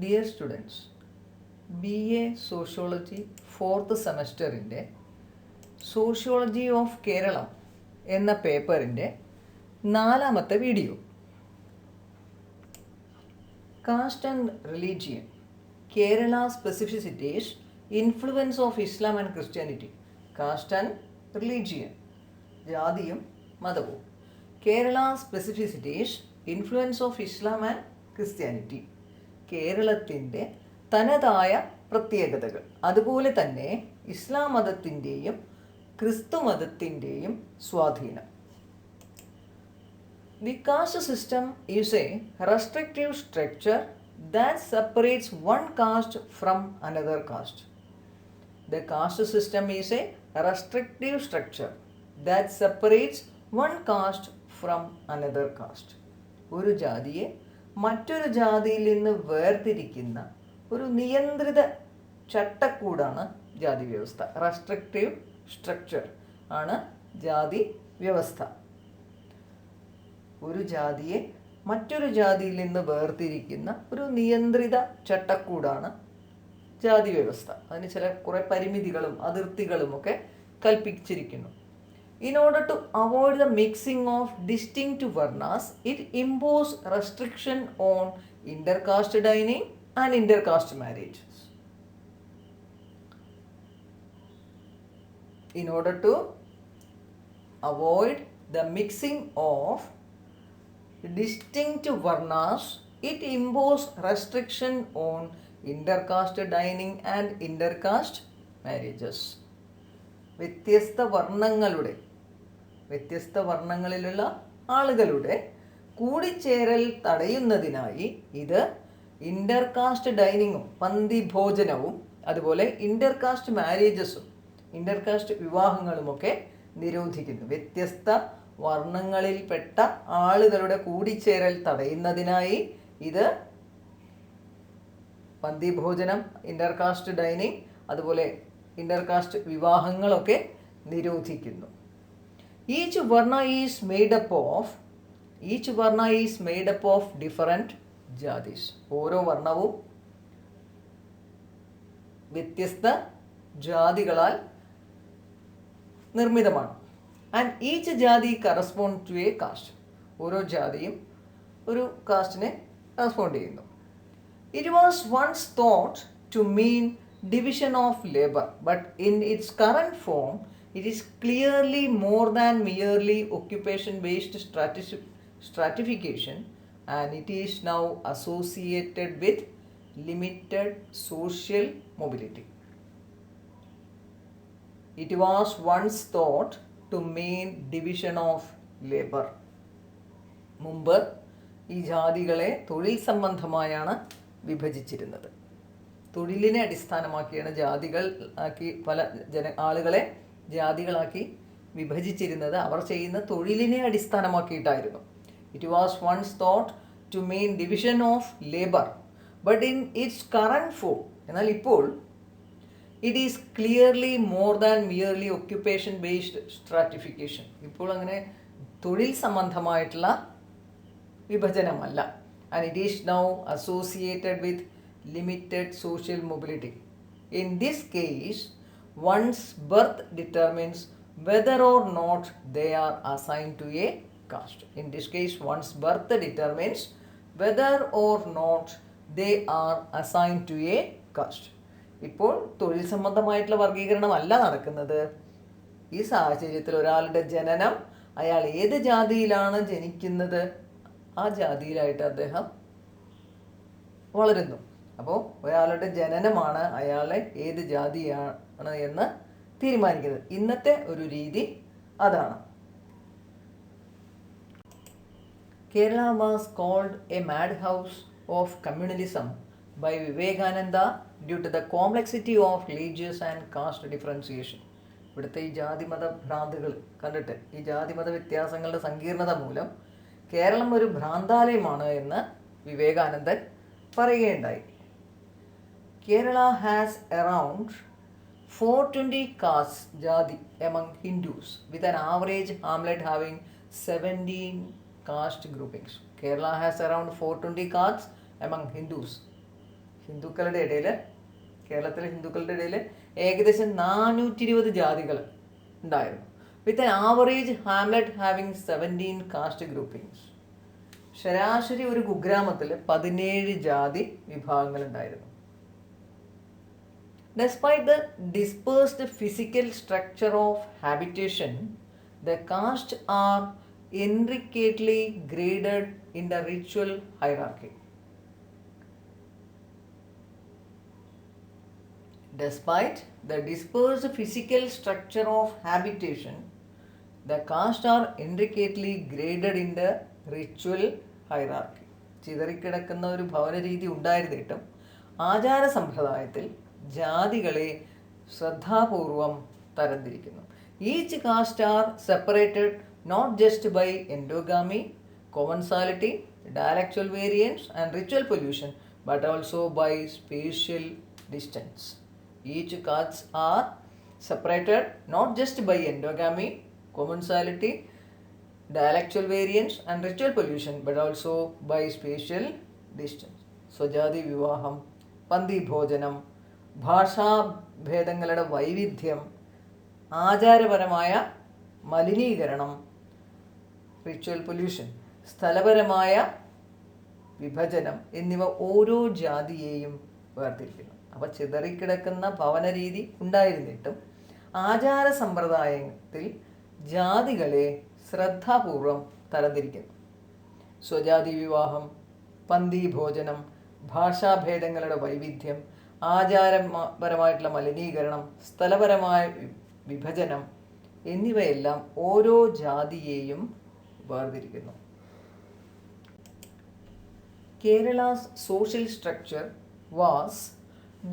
Dear students, BA sociology 4th സെമസ്റ്ററിൻ്റെ sociology of Keralam എന്ന പേപ്പറിൻ്റെ 4ാമത്തെ video. Caste and religion, Kerala specificities, influence of Islam and Christianity. Caste and religion, ജാതിയും മതവും. Kerala specificities, influence of Islam and Christianity, കേരളത്തിൻ്റെ തനതായ പ്രത്യേകതകൾ, അതുപോലെ തന്നെ ഇസ്ലാം മതത്തിൻ്റെയും ക്രിസ്തു മതത്തിൻ്റെയും സ്വാധീനം. The caste system is a restrictive structure that separates one caste from another caste. The caste system is a restrictive structure that separates one caste from another caste. ഒരു ജാതിയെ മറ്റൊരു ജാതിയിൽ നിന്ന് വേർതിരിക്കുന്ന ഒരു നിയന്ത്രിത ചട്ടക്കൂടാണ് ജാതി വ്യവസ്ഥ. റെസ്ട്രിക്റ്റീവ് സ്ട്രക്ചർ ആണ് ജാതി വ്യവസ്ഥ. ഒരു ജാതിയെ മറ്റൊരു ജാതിയിൽ നിന്ന് വേർതിരിക്കുന്ന ഒരു നിയന്ത്രിത ചട്ടക്കൂടാണ് ജാതി വ്യവസ്ഥ. അതിന് കുറേ പരിമിതികളും അതിർത്തികളും ഒക്കെ കൽപ്പിച്ചിരിക്കുന്നു. In order to avoid the mixing of distinct varnas, it imposes restriction on intercaste dining and intercaste marriages. In order to avoid the mixing of distinct varnas, it imposes restriction on intercaste dining and intercaste marriages. വ്യത്യസ്ത വർണ്ണങ്ങളിലുള്ള ആളുകളുടെ കൂടിച്ചേരൽ തടയുന്നതിനായി ഇത് intercaste ഡൈനിങ്ങും പന്തിഭോജനവും അതുപോലെ intercaste മാരേജസും intercaste വിവാഹങ്ങളുമൊക്കെ നിരോധിക്കുന്നു. വ്യത്യസ്ത വർണ്ണങ്ങളിൽപ്പെട്ട ആളുകളുടെ കൂടിച്ചേരൽ തടയുന്നതിനായി ഇത് പന്തിഭോജനം, intercaste dining, അതുപോലെ intercaste വിവാഹങ്ങളൊക്കെ നിരോധിക്കുന്നു. Each varna is made up of different jadis. ഓരോ വർണ്ണവും വ്യത്യസ്ത ജാതികളാൽ നിർമ്മിതമാണ്. ആൻഡ് ഈച്ച് ജാതി കറസ്പോണ്ട് ടു എ കാസ്റ്റ്. ഓരോ ജാതിയും ഒരു കാസ്റ്റിനെ കറസ്പോണ്ട് ചെയ്യുന്നു. It was once thought to mean division of labor, but in its current form it is clearly more than merely occupation based stratification, and it is now associated with limited social mobility. It was once thought to mean division of labor. മുമ്പ് ഈ ജാതികളെ തൊഴിൽ സംബന്ധമായാണ് വിഭജിച്ചിരുന്നത്. തൊഴിലിനെ അടിസ്ഥാനമാക്കിയാണ് ജാതികൾ ആക്കി പല ആളുകളെ ജാതികളാക്കി വിഭജിച്ചിരുന്നത്. അവർ ചെയ്യുന്ന തൊഴിലിനെ അടിസ്ഥാനമാക്കിയിട്ടായിരുന്നു. It was once thought to mean division of labour, but in its current form, എന്നാൽ ഇപ്പോൾ it is clearly more than merely occupation based stratification. ഇപ്പോൾ അങ്ങനെ തൊഴിൽ സംബന്ധമായിട്ടുള്ള വിഭജനമല്ല. And it is now associated with limited social mobility. In this case, one's birth determines whether or not they are assigned to a caste. In this case, one's birth determines whether or not they are assigned to a caste. ഇപ്പോൾ തൊഴിൽ സംബന്ധമായിട്ടുള്ള വർഗീകരണമല്ല നടക്കുന്നത്. ഈ സാഹചര്യത്തിൽ ഒരാളുടെ ജനനം, അയാൾ ഏത് ജാതിയിലാണ് ജനിക്കുന്നത് ആ ജാതിയിലായിട്ട് അദ്ദേഹം വളരുന്നു. അപ്പോൾ ഒരാളുടെ ജനനമാണ് അയാളെ ഏത് ജാതിയാണ് എന്ന് തീരുമാനിക്കുന്നത്. ഇന്നത്തെ ഒരു രീതി അതാണ്. Kerala was called a mad house of communalism by Vivekananda due to the complexity of religious and caste differentiation. ഇവിടുത്തെ ഈ ജാതിമത ഭ്രാന്തുകൾ കണ്ടിട്ട്, ഈ ജാതിമത വ്യത്യാസങ്ങളുടെ സങ്കീർണത മൂലം കേരളം ഒരു ഭ്രാന്താലയമാണ് എന്ന് വിവേകാനന്ദൻ പറയുകയുണ്ടായി. Kerala has around 420 castes jati among Hindus, with an average hamlet having 17 caste groupings. Kerala has around 420 castes among Hindus, ഹിന്ദുക്കളുടെ ഇടയിൽ, കേരളത്തിലെ ഹിന്ദുക്കളുടെ ഇടയിൽ ഏകദേശം 420 ജാതികൾ ഉണ്ടായിരുന്നു. With an average hamlet having 17 caste groupings. ശരാശരി ഒരു കുഗ്രാമത്തിൽ 17 ജാതി വിഭാഗങ്ങളുണ്ടായിരുന്നു. Despite the dispersed physical structure of habitation, the castes are intricately graded in the ritual hierarchy. Despite the dispersed physical structure of habitation, the castes are intricately graded in the ritual hierarchy. ചിതറിക്കിടക്കുന്ന ഒരു ഭവന രീതി ഉണ്ടായിരുന്നിട്ടും ആചാര സമ്പ്രദായത്തിൽ ജാതികളെ ശ്രദ്ധാപൂർവം തരംതിരിക്കുന്നു. Each caste are separated not just by endogamy, commensality, dialectal variance and ritual pollution, but also by spatial distance. Each castes are separated not just by endogamy, commensality, dialectal variance and ritual pollution, but also by spatial distance. സ്വജാതി വിവാഹം, പന്തിഭോജനം, ഭാഷാഭേദങ്ങളുടെ വൈവിധ്യം, ആചാരപരമായ മലിനീകരണം, ritual pollution, സ്ഥലപരമായ വിഭജനം എന്നിവ ഓരോ ജാതിയെയും വേർതിരിക്കുന്നു. അപ്പോൾ ചിതറിക്കിടക്കുന്ന ഭവന രീതി ഉണ്ടായിരുന്നിട്ടും ആചാര സമ്പ്രദായത്തിൽ ജാതികളെ ശ്രദ്ധാപൂർവം തരംതിരിക്കുന്നു. സ്വജാതി വിവാഹം, പന്തിഭോജനം, ഭാഷാഭേദങ്ങളുടെ വൈവിധ്യം, ആചാരപരമായിട്ടുള്ള മലിനീകരണം, സ്ഥലപരമായ വിഭജനം എന്നിവയെല്ലാം ഓരോ ജാതിയെയും വേർതിരിക്കുന്നു. Kerala's social structure was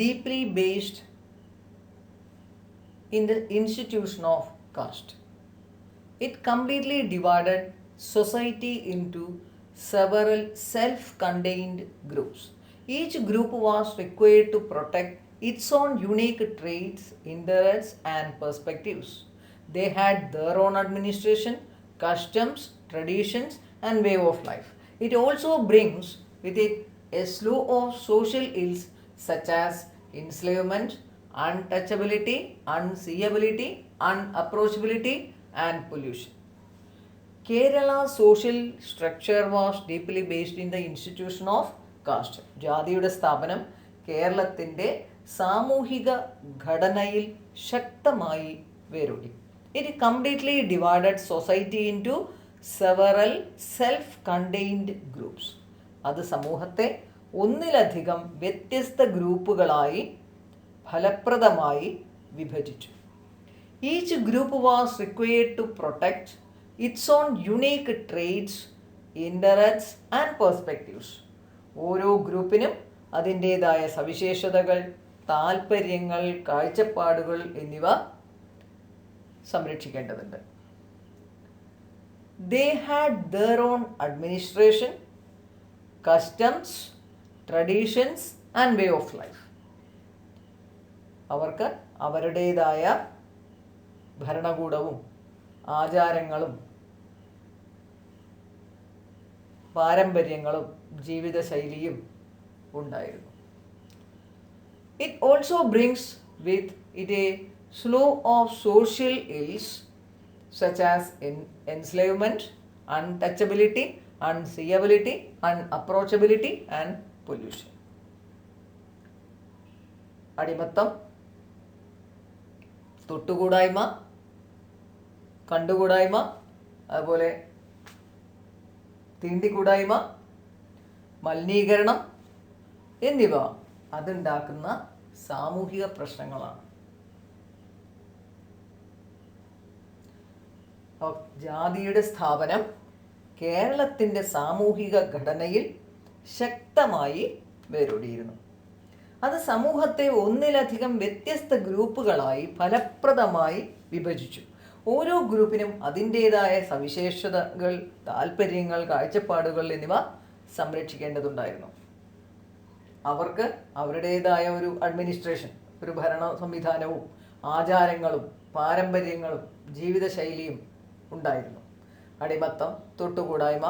deeply based in the institution of caste. It completely divided society into several self-contained groups. Each group was required to protect its own unique traits, interests, and perspectives. They had their own administration, customs, traditions, and way of life. It also brings with it a slew of social ills such as enslavement, untouchability, unseeability, unapproachability, and pollution. Kerala's social structure was deeply based in the institution of caste. ജാതിയുടെ സ്ഥാപനം കേരളത്തിൻ്റെ സാമൂഹിക ഘടനയിൽ ശക്തമായി വേരൂടി. It completely divided society into several self-contained groups. അത് സമൂഹത്തെ ഒന്നിലധികം വ്യത്യസ്ത ഗ്രൂപ്പുകളായി ഫലപ്രദമായി വിഭജിച്ചു. Each group was required to protect its own unique traits, interests and perspectives. ഓരോ ഗ്രൂപ്പിനും അതിൻ്റേതായ സവിശേഷതകൾ, താൽപ്പര്യങ്ങൾ, കാഴ്ചപ്പാടുകൾ എന്നിവ സംരക്ഷിക്കേണ്ടതുണ്ട്. They had their own administration, customs, traditions and way of life. അവർക്ക് അവരുടേതായ ഭരണകൂടവും ആചാരങ്ങളും പാരമ്പര്യങ്ങളും ജീവിതശൈലിയും ഉണ്ടായിരുന്നു. It also brings with it a slew of social ills such as enslavement, untouchability, unseeability, unapproachability and pollution. അടിമത്തം, തൊട്ടുകൂടായ്മ, കണ്ടുകൂടായ്മ, അതുപോലെ തീണ്ടിക്കൂടായ്മ, മലിനീകരണം എന്നിവ അതുണ്ടാക്കുന്ന സാമൂഹിക പ്രശ്നങ്ങളാണ്. ജാതിയുടെ സ്ഥാപനം കേരളത്തിൻ്റെ സാമൂഹിക ഘടനയിൽ ശക്തമായി വേരൂടിയിരുന്നു. അത് സമൂഹത്തെ ഒന്നിലധികം വ്യത്യസ്ത ഗ്രൂപ്പുകളായി ഫലപ്രദമായി വിഭജിച്ചു. ഓരോ ഗ്രൂപ്പിനും അതിൻ്റേതായ സവിശേഷതകൾ, താല്പര്യങ്ങൾ, കാഴ്ചപ്പാടുകൾ എന്നിവ സംരക്ഷിക്കേണ്ടതുണ്ടായിരുന്നു. അവർക്ക് അവരുടേതായ ഒരു അഡ്മിനിസ്ട്രേഷൻ, ഒരു ഭരണ സംവിധാനവും ആചാരങ്ങളും പാരമ്പര്യങ്ങളും ജീവിതശൈലിയും ഉണ്ടായിരുന്നു. അടിമത്തം, തൊട്ടുകൂടായ്മ,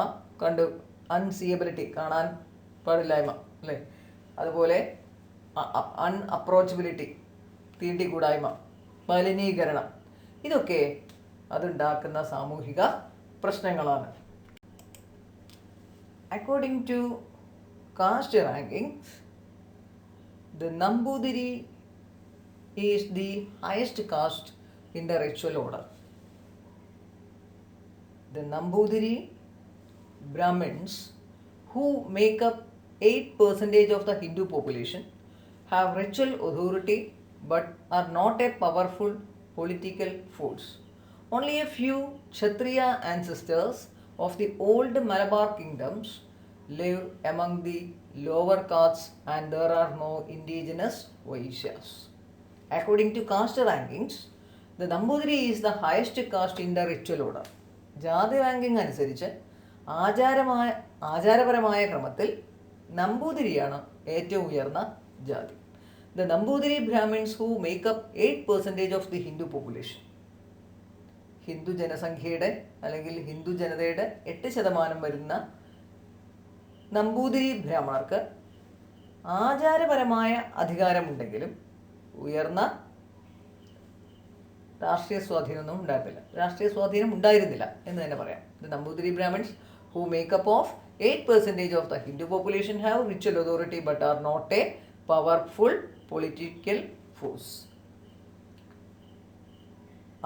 അൺസിയബിലിറ്റി, കാണാൻ പാടില്ലായ്മ, അല്ലേ? അതുപോലെ അൺഅപ്രോച്ചബിലിറ്റി, തീണ്ടിക്കൂടായ്മ, മലിനീകരണം, ഇതൊക്കെ അതുണ്ടാക്കുന്ന സാമൂഹിക പ്രശ്നങ്ങളാണ്. According to caste rankings, the Nambudiri is the highest caste in the ritual order. The Nambudiri Brahmins, who make up 8% of the Hindu population, have ritual authority but are not a powerful political force. Only a few Kshatriya ancestors of the old Malabar kingdoms live among the lower castes and there are no indigenous Vaishyas. According to caste rankings, the Nambudiri is the highest caste in the ritual order. ജാതി ranking അനുസരിച്ച് ആചാരപരമായ ക്രമത്തിൽ നമ്പൂതിരിയാണ് ഏറ്റവും ഉയർന്ന ജാതി. The Nambudiri Brahmins who makeup 8% of the Hindu population. Hindu ജനസംഖ്യയുടെ അല്ലെങ്കിൽ ഹിന്ദു ജനതയുടെ 8% വരുന്ന നമ്പൂതിരി ബ്രാഹ്മണർക്ക് ആചാരപരമായ അധികാരമുണ്ടെങ്കിലും ഉയർന്ന രാഷ്ട്രീയ സ്വാധീനമൊന്നും ഉണ്ടായിരുന്നില്ല എന്ന് തന്നെ പറയാം. The Nambudiri Brahmins who make up of 8% of the Hindu population have ritual authority but are not a powerful political force.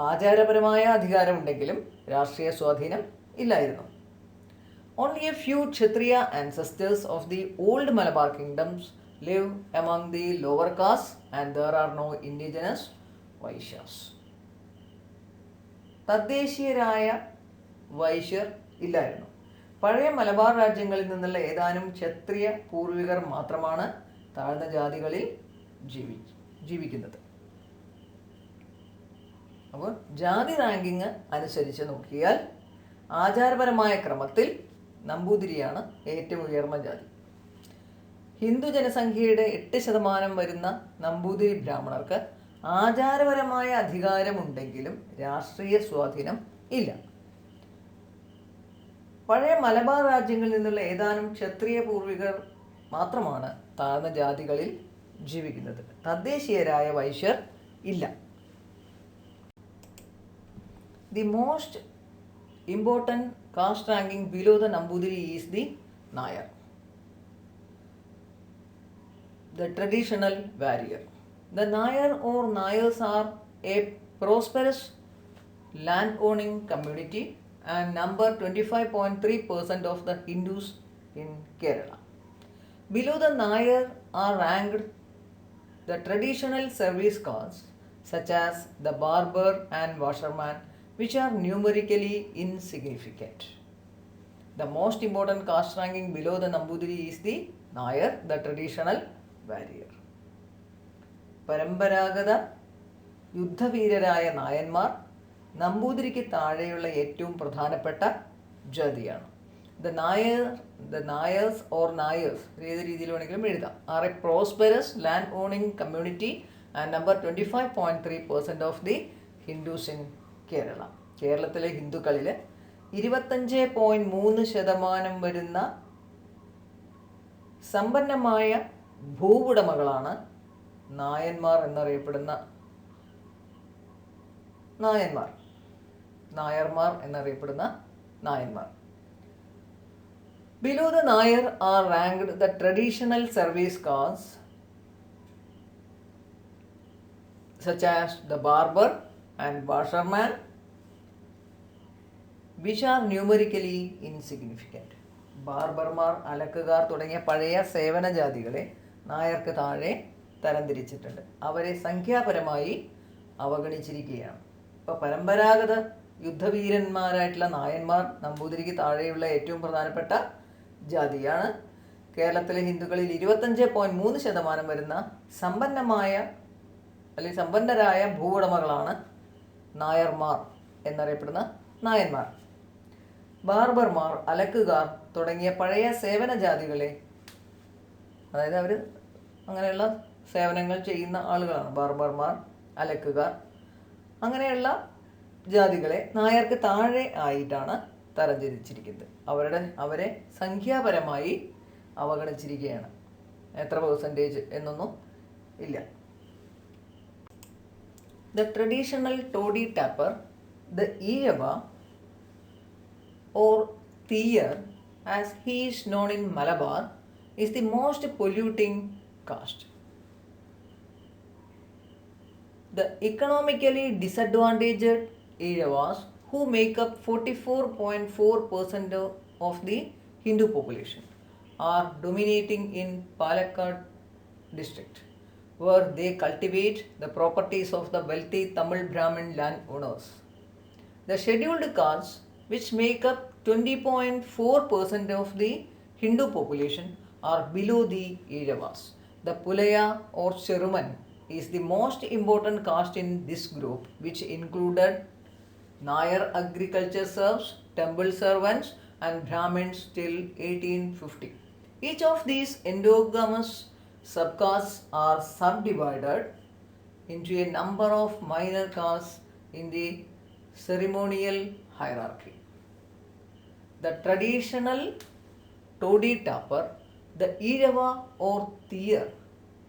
ആചാരപരമായ അധികാരമുണ്ടെങ്കിലും രാഷ്ട്രീയ സ്വാധീനം ഇല്ലായിരുന്നു. Only a few Kshatriya ancestors of the old Malabar kingdoms live among the lower castes and there are no indigenous Vaishyas. തദ്ദേശീയരായ വൈശ്യർ ഇല്ലായിരുന്നു. പഴയ മലബാർ രാജ്യങ്ങളിൽ നിന്നുള്ള ഏതാനും ക്ഷത്രിയ പൂർവികർ മാത്രമാണ് താഴ്ന്ന ജാതികളിൽ ജീവിക്കുന്നത്. അപ്പോൾ ജാതി റാങ്കിങ് അനുസരിച്ച് നോക്കിയാൽ ആചാരപരമായ ക്രമത്തിൽ നമ്പൂതിരിയാണ് ഏറ്റവും ഉയർന്ന ജാതി. ഹിന്ദു ജനസംഖ്യയുടെ 8% വരുന്ന നമ്പൂതിരി ബ്രാഹ്മണർക്ക് ആചാരപരമായ അധികാരമുണ്ടെങ്കിലും രാഷ്ട്രീയ സ്വാധീനം ഇല്ല. പഴയ മലബാർ രാജ്യങ്ങളിൽ നിന്നുള്ള ഏതാനും ക്ഷത്രിയ പൂർവികർ മാത്രമാണ് താഴ്ന്ന ജാതികളിൽ ജീവിക്കുന്നത്. തദ്ദേശീയരായ വൈശ്യർ ഇല്ല. The most important caste ranking below the Nambudiri is the Nayar, the traditional warrior. The Nayar or Nayars are a prosperous land-owning community and number 25.3% of the Hindus in Kerala. Below the Nayar are ranked the traditional service castes such as the barber and washerman, which are numerically insignificant. The most important caste ranking below the Nambudiri is the Nayar, the traditional warrior. പരമ്പരാഗത യുദ്ധവീരരായ നായന്മാർ നമ്പൂതിരിക്ക് താഴെയുള്ള ഏറ്റവും പ്രധാനപ്പെട്ട ജാതിയാണ്. The Nayars or Nayars ഏത് രീതിയിൽ വേണമെങ്കിലും എഴുതാം. Are a prosperous land owning community and number 25.3% of the Hindus in Kerala. കേരളത്തിലെ ഹിന്ദുക്കളിൽ 25.3% വരുന്ന സമ്പന്നമായ ഭൂവുടമകളാണ് നായന്മാർ എന്നറിയപ്പെടുന്ന നായന്മാർ എന്നറിയപ്പെടുന്ന നായന്മാർ. Below the Nayar are ranked the traditional service castes such as the barber and washerman, which are numerically insignificant. ബാർബർമാർ, അലക്കുകാർ തുടങ്ങിയ പഴയ സേവന ജാതികളെ നായർക്ക് താഴെ തരംതിരിച്ചിട്ടുണ്ട്. അവരെ സംഖ്യാപരമായി അവഗണിച്ചിരിക്കുകയാണ്. ഇപ്പോൾ പരമ്പരാഗത യുദ്ധവീരന്മാരായിട്ടുള്ള നായന്മാർ നമ്പൂതിരിക്ക് താഴെയുള്ള ഏറ്റവും പ്രധാനപ്പെട്ട ജാതിയാണ്. കേരളത്തിലെ ഹിന്ദുക്കളിൽ 25.3% വരുന്ന സമ്പന്നരായ ഭൂവുടമകളാണ് നായർമാർ എന്നറിയപ്പെടുന്ന നായന്മാർ. ബാർബർമാർ, അലക്കുകാർ തുടങ്ങിയ പഴയ സേവന ജാതികളെ, അതായത് അവർ അങ്ങനെയുള്ള സേവനങ്ങൾ ചെയ്യുന്ന ആളുകളാണ് ബാർബർമാർ, അലക്കുകാർ, അങ്ങനെയുള്ള ജാതികളെ നായർക്ക് താഴെ ആയിട്ടാണ് തരംതിരിച്ചിരിക്കുന്നത്. അവരെ സംഖ്യാപരമായി അവഗണിച്ചിരിക്കുകയാണ്. എത്ര പെർസെൻറ്റേജ് എന്നൊന്നും ഇല്ല. The traditional toddy tapper, the Iyava or Tiyar as he is known in Malabar, is the most polluting caste. The economically disadvantaged Iyavas, who make up 44.4% of the Hindu population, are dominating in Palakkad district, where they cultivate the properties of the wealthy Tamil Brahmin landowners. The scheduled castes, which make up 20.4% of the Hindu population, are below the Iyavas. The Pulaya or Cheruman is the most important caste in this group, which included Nayar agriculture serfs, temple servants, and Brahmins till 1850. Each of these endogamous subcastes are subdivided into a number of minor castes in the ceremonial hierarchy. The traditional toddy tapper, the Iyava or Tiyar,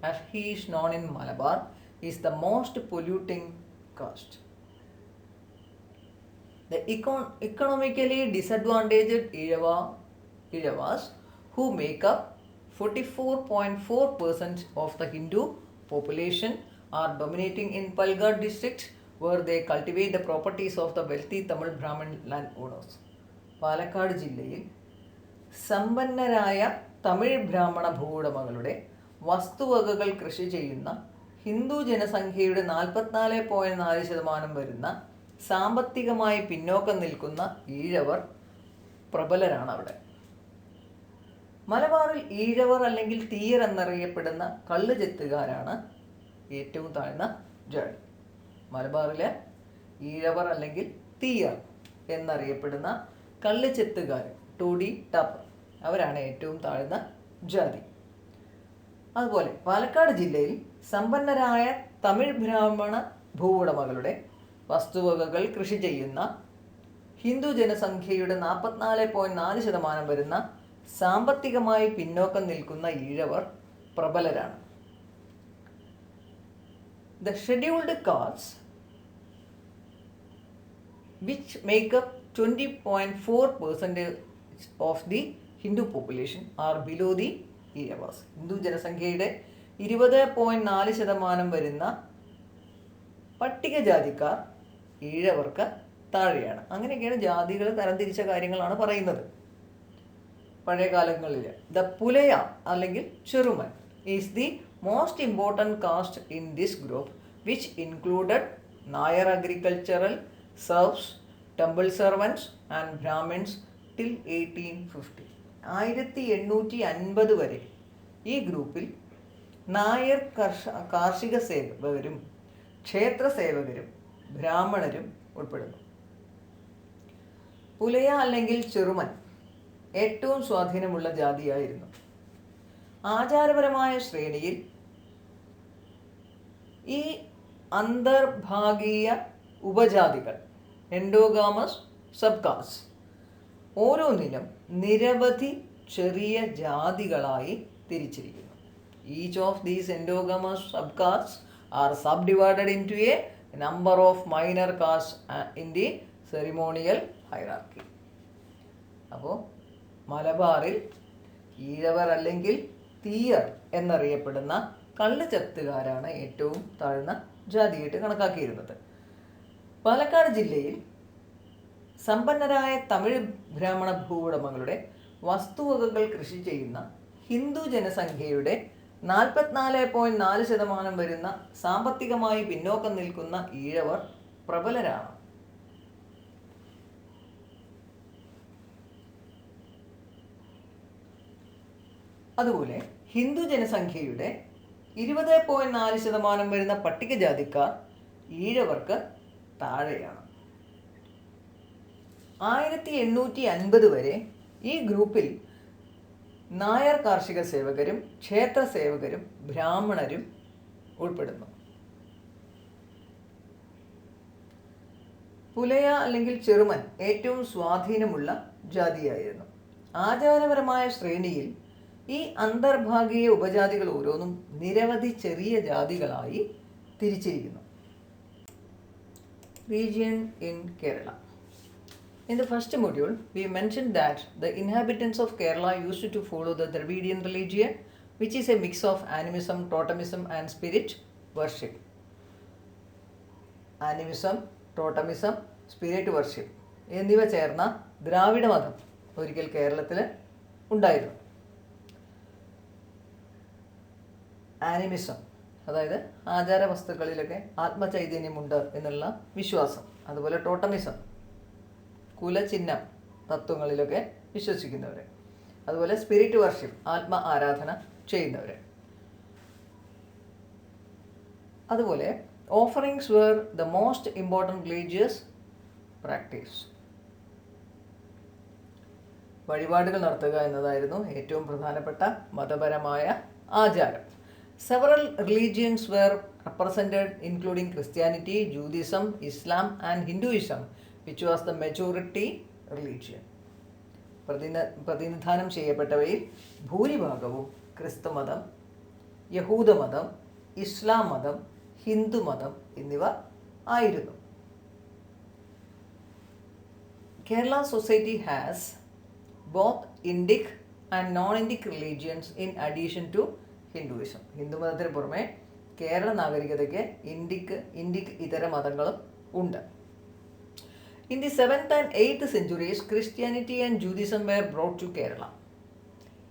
as he is known in Malabar, is the most polluting caste. The economically disadvantaged Iyavas, who make up 44.4% of the Hindu population, are dominating in Palghar district, where they cultivate the properties of the wealthy Tamil Brahmin landowners. Palakkad ജില്ലയിൽ സമ്പന്നരായ തമിഴ് ബ്രാഹ്മണ ഭൂവുടമകളുടെ വസ്തുവകകൾ കൃഷി ചെയ്യുന്ന ഹിന്ദു ജനസംഖ്യയുടെ 44.4% വരുന്ന സാമ്പത്തികമായി പിന്നോക്കം നിൽക്കുന്ന ഈഴവർ പ്രബലരാണ് അവിടെ. മലബാറിൽ ഈഴവർ അല്ലെങ്കിൽ തീയർ എന്നറിയപ്പെടുന്ന കള്ളുചെത്തുകാരാണ് ഏറ്റവും താഴ്ന്ന ജാതി. മലബാറിലെ ഈഴവർ അല്ലെങ്കിൽ തീയർ എന്നറിയപ്പെടുന്ന കള്ളുചെത്തുകാർ, ടോഡി ടാപ്പർ, അവരാണ് ഏറ്റവും താഴ്ന്ന ജാതി. അതുപോലെ പാലക്കാട് ജില്ലയിൽ സമ്പന്നരായ തമിഴ് ബ്രാഹ്മണ ഭൂവുടമകളുടെ വസ്തുവകകൾ കൃഷി ചെയ്യുന്ന ഹിന്ദു ജനസംഖ്യയുടെ 44.4% വരുന്ന സാമ്പത്തികമായി പിന്നോക്കം നിൽക്കുന്ന ഈഴവർ പ്രബലരാണ്. The scheduled castes, which make up 20.4% of the Hindu population, are below the Iyavas. Hindu ജനസംഖ്യയുടെ 20.4% വരുന്ന പട്ടികജാതിക്കാർ ഈഴവർക്ക് താഴെയാണ്. അങ്ങനെയൊക്കെയാണ് ജാതികൾ തരംതിരിച്ച കാര്യങ്ങളാണ് പറയുന്നത് പഴയ കാലങ്ങളിൽ. ദ പുലയ അല്ലെങ്കിൽ Cheruman is the most important caste in this group, which included Nayar agricultural serfs, temple servants, and Brahmins till 1850. 1850 വരെ ഈ ഗ്രൂപ്പിൽ നായർ കാർഷിക സേവകരും ക്ഷേത്ര സേവകരും ബ്രാഹ്മണരും ഉൾപ്പെടുന്നു. പുലയ അല്ലെങ്കിൽ ചെറുമൻ ഏറ്റവും സ്വാധീനമുള്ള ജാതിയായിരുന്നു. ആചാരപരമായ ശ്രേണിയിൽ ഈ അന്തർഭാഗീയ ഉപജാതികൾ, എൻഡോഗാമസ് സബ്കാസ്റ്റ്, ഓരോന്നിനും നിരവധി ചെറിയ ജാതികളായി തിരിച്ചിരിക്കുന്നു. Each of these endogamous subcaste are subdivided into a number of minor castes in the ceremonial hierarchy. അപ്പോൾ മലബാറിൽ ഈഴവർ അല്ലെങ്കിൽ തീയർ എന്നറിയപ്പെടുന്ന കള്ളുചെത്തുകാരാണ് ഏറ്റവും താഴ്ന്ന ജാതിയായിട്ട് കണക്കാക്കിയിരുന്നത്. പാലക്കാട് ജില്ലയിൽ സമ്പന്നരായ തമിഴ് ബ്രാഹ്മണ ഭൂവുടമകളുടെ വസ്തുവകകൾ കൃഷി ചെയ്യുന്ന ഹിന്ദു ജനസംഖ്യയുടെ 44.4% വരുന്ന സാമ്പത്തികമായി പിന്നോക്കം നിൽക്കുന്ന ഈഴവർ പ്രബലരാണ്. അതുപോലെ ഹിന്ദു ജനസംഖ്യയുടെ 20.4% വരുന്ന പട്ടികജാതിക്കാർ ഈഴവർക്ക് താഴെയാണ്. 1850 വരെ ഈ ഗ്രൂപ്പിൽ നായർ കാർഷിക സേവകരും ക്ഷേത്ര സേവകരും ബ്രാഹ്മണരും ഉൾപ്പെടുന്നു. പുലയ അല്ലെങ്കിൽ ചെറുമൻ ഏറ്റവും സ്വാധീനമുള്ള ജാതിയായിരുന്നു. ആചാരപരമായ ശ്രേണിയിൽ ഈ അന്തർഭാഗീയ ഉപജാതികൾ ഓരോന്നും നിരവധി ചെറിയ ജാതികളായി തിരിച്ചിരിക്കുന്നു. Region in Kerala. In the first module, we mentioned that the inhabitants of Kerala used to follow the Dravidian religion, which is a mix of animism, totemism and spirit worship. Animism, totemism, spirit worship എന്നിവ ചേർന്ന ദ്രാവിഡ മതം ഒരിക്കൽ കേരളത്തിൽ ഉണ്ടായിരുന്നു. Animism, അതായത് ആചാര വസ്തുക്കളിലൊക്കെ ആത്മചൈതന്യമുണ്ട് എന്നുള്ള വിശ്വാസം. അതുപോലെ ടോട്ടമിസം, കുലചിഹ്നം തത്വങ്ങളിലൊക്കെ വിശ്വസിക്കുന്നവർ. അതുപോലെ സ്പിരിറ്റ് വർഷിപ്പ്, ആത്മ ആരാധന ചെയ്യുന്നവർ. അതുപോലെ offerings were the most important religious practice. വഴിപാടുകൾ നടത്തുക എന്നതായിരുന്നു ഏറ്റവും പ്രധാനപ്പെട്ട മതപരമായ ആചാരം. Several religions were represented, including Christianity, Judaism, Islam and Hinduism, which was the majority religion. പ്രതിനിധാനം ചെയ്യപ്പെട്ടവയിൽ ഭൂരിഭാഗവും ക്രിസ്തുമതം, യഹൂദമതം, ഇസ്ലാം മതം, ഹിന്ദുമതം എന്നിവ ആയിരുന്നു. Kerala society has both Indic and non-Indic religions in addition to Hinduism. ഹിന്ദുമതത്തിന് പുറമെ കേരള നാഗരികതയ്ക്ക് ഇന്ത്യക്ക് ഇതര മതങ്ങളും ഉണ്ട്. In the 7th and 8th centuries, Christianity and Judaism were brought to Kerala.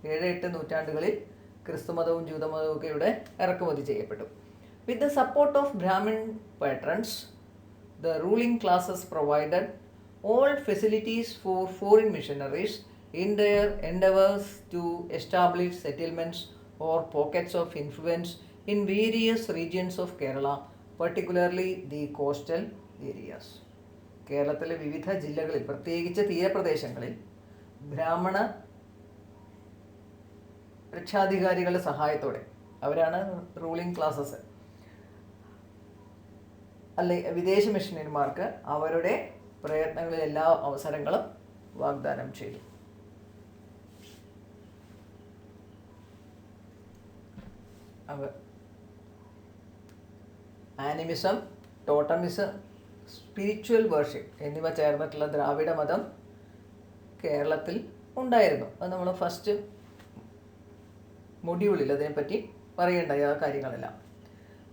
7-8 നൂറ്റാണ്ടുകളിൽ ക്രിസ്തുമതവും ജൂതമതവും ഒക്കെ ഇവിടെ ഇറക്കുമതി ചെയ്യപ്പെട്ടു. With the support of Brahmin patrons, the ruling classes provided all facilities for foreign missionaries in their endeavors to establish settlements or pockets of influence in various regions of Kerala, particularly the coastal areas. കേരളത്തിലെ വിവിധ ജില്ലകളിൽ, പ്രത്യേകിച്ച് തീരപ്രദേശങ്ങളിൽ ബ്രാഹ്മണ രക്ഷാധികാരികളുടെ സഹായത്തോടെ, അവരാണ് ruling classes, അല്ലെ വിദേശ മിഷണറിമാർക്ക് അവരുടെ പ്രയത്നങ്ങളിൽ എല്ലാ അവസരങ്ങളും വാഗ്ദാനം ചെയ്തു. ആനിമിസം, ടോട്ടമിസം, സ്പിരിച്വൽ വർഷിപ്പ് എന്നിവ ചേർന്നിട്ടുള്ള ദ്രാവിഡ മതം കേരളത്തിൽ ഉണ്ടായിരുന്നു. അത് നമ്മൾ ഫസ്റ്റ് മൊഡ്യൂളിൽ അതിനെപ്പറ്റി പറയേണ്ട ആ കാര്യങ്ങളെല്ലാം.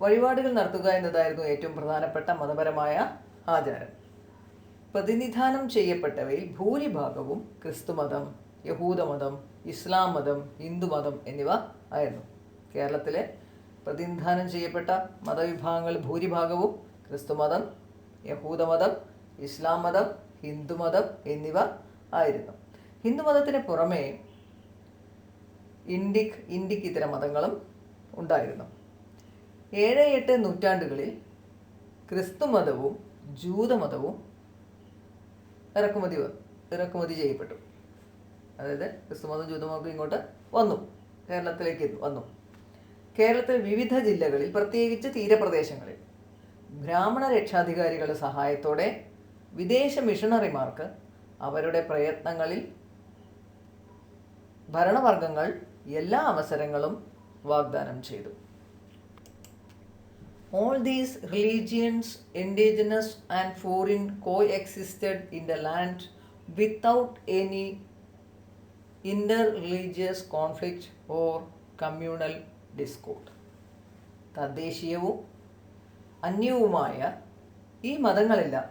വഴിപാടുകൾ നടത്തുക എന്നതായിരുന്നു ഏറ്റവും പ്രധാനപ്പെട്ട മതപരമായ ആചാരം. പ്രതിനിധാനം ചെയ്യപ്പെട്ടവയിൽ ഭൂരിഭാഗവും ക്രിസ്തുമതം, യഹൂദമതം, ഇസ്ലാം മതം, ഹിന്ദുമതം എന്നിവ ആയിരുന്നു. കേരളത്തിലെ പ്രതിനിധാനം ചെയ്യപ്പെട്ട മതവിഭാഗങ്ങൾ ഭൂരിഭാഗവും ക്രിസ്തുമതം, യഹൂദമതം, ഇസ്ലാം മതം, ഹിന്ദുമതം എന്നിവ ആയിരുന്നു. ഹിന്ദുമതത്തിന് പുറമേ ഇന്ത്യക്ക് ഇതര മതങ്ങളും ഉണ്ടായിരുന്നു. 7-8 നൂറ്റാണ്ടുകളിൽ ക്രിസ്തുമതവും ജൂതമതവും ഇറക്കുമതി ചെയ്യപ്പെട്ടു. അതായത് ക്രിസ്തുമതം ജൂതമതം ഇങ്ങോട്ട് വന്നു, കേരളത്തിലേക്ക് വന്നു. കേരളത്തിൽ വിവിധ ജില്ലകളിൽ, പ്രത്യേകിച്ച് തീരപ്രദേശങ്ങളിൽ ബ്രാഹ്മണ രക്ഷാധികാരികളുടെ സഹായത്തോടെ വിദേശ മിഷണറിമാർക്ക് അവരുടെ പ്രയത്നങ്ങളിൽ ഭരണവർഗങ്ങൾ എല്ലാ അവസരങ്ങളും വാഗ്ദാനം ചെയ്തു. All these religions, indigenous and foreign, coexisted in the land without any inter-religious conflict or communal discord. തദ്ദേശീയവും അന്യവുമായ ഈ മതങ്ങളെല്ലാം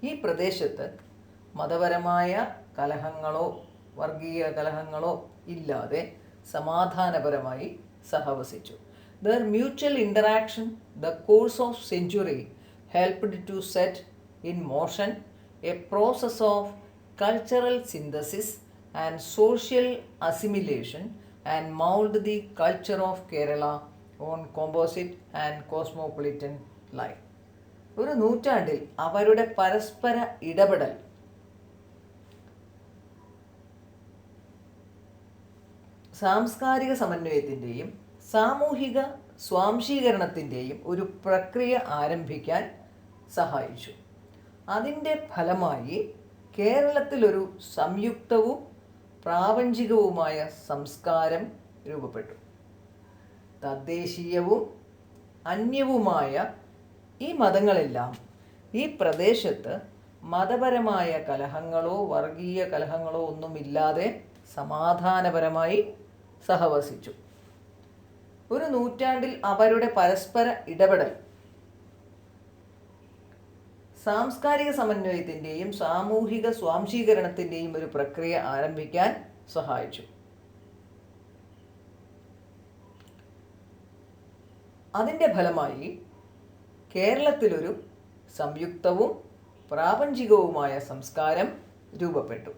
ഈ പ്രദേശത്ത് മതപരമായ കലഹങ്ങളോ വർഗീയ കലഹങ്ങളോ ഇല്ലാതെ സമാധാനപരമായി സഹവസിച്ചു. Their mutual interaction, the course of century, helped to set in motion a process of cultural synthesis and social assimilation and mold the culture of Kerala on composite and cosmopolitan life. ഒരു നൂറ്റാണ്ടിൽ അവരുടെ പരസ്പര ഇടപെടൽ സാംസ്കാരിക സമന്വയത്തിൻ്റെയും സാമൂഹിക സ്വാംശീകരണത്തിൻ്റെയും ഒരു പ്രക്രിയ ആരംഭിക്കാൻ സഹായിച്ചു. അതിൻ്റെ ഫലമായി കേരളത്തിലൊരു സംയുക്തവും പ്രാപഞ്ചികവുമായ സംസ്കാരം രൂപപ്പെട്ടു. തദ്ദേശീയവും അന്യവുമായ ഈ മതങ്ങളെല്ലാം ഈ പ്രദേശത്ത് മതപരമായ കലഹങ്ങളോ വർഗീയ കലഹങ്ങളോ ഒന്നുമില്ലാതെ സമാധാനപരമായി സഹവസിച്ചു. ഒരു നൂറ്റാണ്ടിൽ അവരുടെ പരസ്പര ഇടപെടൽ സാംസ്കാരിക സമന്വയത്തിൻ്റെയും സാമൂഹിക സ്വാംശീകരണത്തിൻ്റെയും ഒരു പ്രക്രിയ ആരംഭിക്കാൻ സഹായിച്ചു. അതിൻ്റെ ഫലമായി കേരളത്തിലൊരു സംയുക്തവും പ്രാപഞ്ചികവുമായ സംസ്കാരം രൂപപ്പെട്ടു.